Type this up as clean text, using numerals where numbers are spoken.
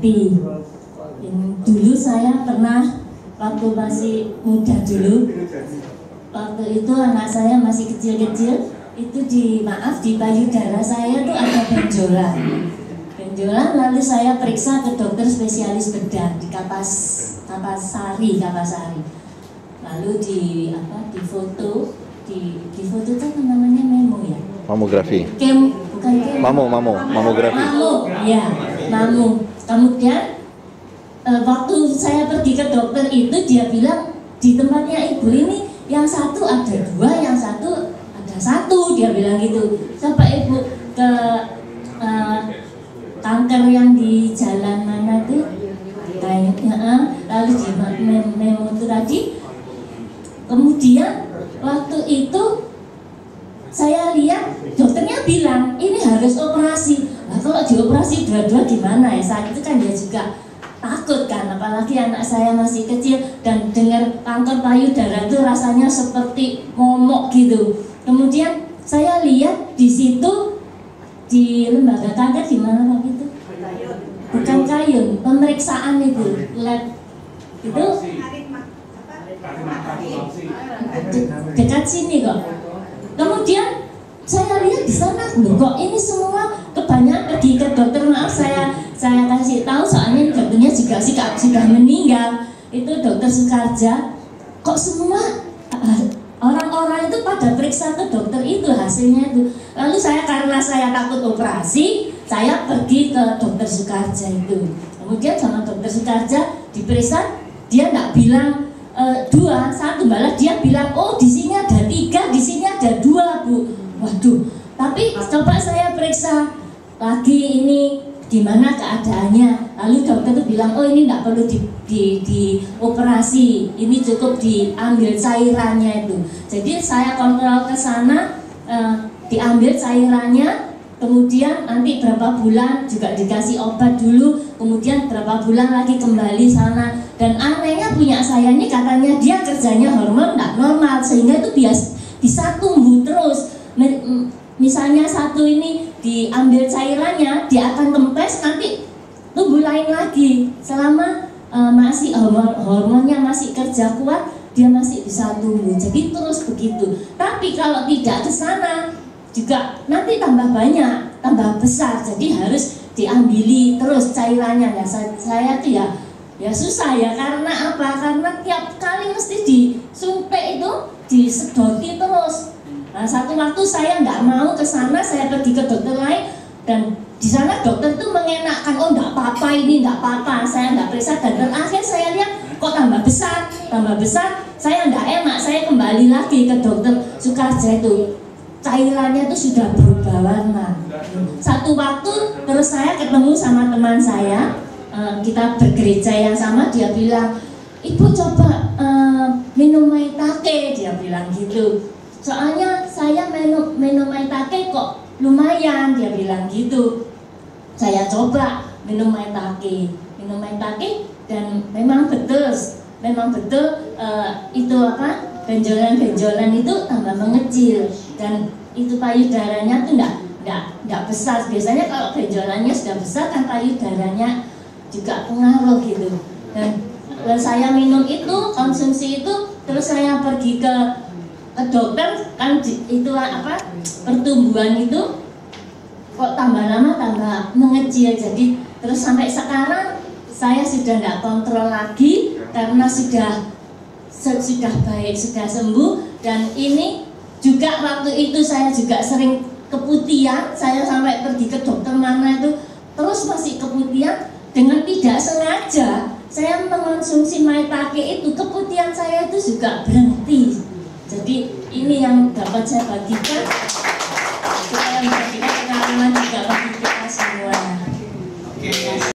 ngerti. Dulu saya pernah waktu masih muda dulu, waktu itu anak saya masih kecil-kecil, itu di payudara saya tuh ada benjolan, lalu saya periksa ke dokter spesialis bedah di Kapasari, lalu di foto itu kan namanya memo ya, mamografi, bukan mamografi, mamu. Kemudian waktu saya pergi ke dokter itu dia bilang di tempatnya ibu ini yang satu ada 2, yang satu ada 1, dia bilang gitu. Coba ibu ke kanker yang di jalan mana tuh, lalu di memo itu tadi. Kemudian waktu itu saya lihat dokternya bilang ini harus operasi. Nah, kalau dioperasi dua-dua gimana ya? Saat itu kan dia juga takut kan, apalagi anak saya masih kecil dan dengar kanker payudara itu rasanya seperti momok gitu. Kemudian saya lihat di situ di lembaga kanker di mana waktu itu? Bukan Kayun, pemeriksaan itu lab itu dekat sini kok. Kemudian saya lihat di sana, loh kok ini semua kebanyakan pergi ke dokter. Maaf saya kasih tahu soalnya dokternya juga sudah meninggal. Itu dokter Sukarja. Kok semua orang-orang itu pada periksa ke dokter itu hasilnya itu. Lalu karena saya takut operasi, saya pergi ke dokter Sukarja itu. Kemudian sama dokter Sukarja diperiksa, dia nggak bilang 2, 1, malah dia bilang oh di sini ada 3, di sini ada 2 Bu. Waduh, tapi coba saya periksa lagi ini gimana keadaannya. Lalu dokter itu bilang oh ini tidak perlu dioperasi, ini cukup diambil cairannya itu. Jadi saya kontrol ke sana, diambil cairannya, kemudian nanti berapa bulan juga dikasih obat dulu, kemudian berapa bulan lagi kembali sana. Dan anehnya punya saya ini katanya dia kerjanya hormon nggak normal, sehingga itu bisa tumbuh terus. Misalnya satu ini diambil cairannya, dia akan kempes, nanti tumbuh lain lagi. Selama masih hormonnya masih kerja kuat, dia masih bisa tumbuh. Jadi terus begitu. Tapi kalau tidak ke sana juga nanti tambah banyak, tambah besar. Jadi harus diambili terus cairannya. Ya saya tuh ya susah ya, karena apa? Karena tiap kali mesti disumpek itu, disedoti terus. Nah, satu waktu saya nggak mau ke sana, saya pergi ke dokter lain, dan di sana dokter tuh mengenakkan, oh nggak apa-apa ini, nggak apa-apa, saya nggak periksa. Dan terakhir saya lihat kok tambah besar, saya nggak enak, saya kembali lagi ke dokter Sukarja itu. Cairannya itu sudah berubah warna. Satu waktu terus saya ketemu sama teman saya, kita bergereja yang sama, dia bilang, ibu coba minum maitake, dia bilang gitu. Soalnya saya minum maitake kok lumayan, dia bilang gitu. Saya coba minum maitake, dan memang betul itu benjolan itu tambah mengecil, dan itu payudaranya tuh enggak besar. Biasanya kalau benjolannya sudah besar kan payudaranya juga pengaruh gitu. Dan saya minum itu, konsumsi itu, terus saya pergi ke dokter kan itu pertumbuhan itu kok tambah lama tambah mengecil. Jadi terus sampai sekarang saya sudah tidak kontrol lagi karena sudah baik, sudah sembuh. Dan ini juga waktu itu saya juga sering keputihan, saya sampai pergi ke dokter mana itu terus masih keputihan. Dengan tidak sengaja saya mengonsumsi maitake itu, keputihan saya itu juga berhenti. Jadi ini yang dapat saya bagikan supaya menjadikan pengalaman juga bagi kita semua.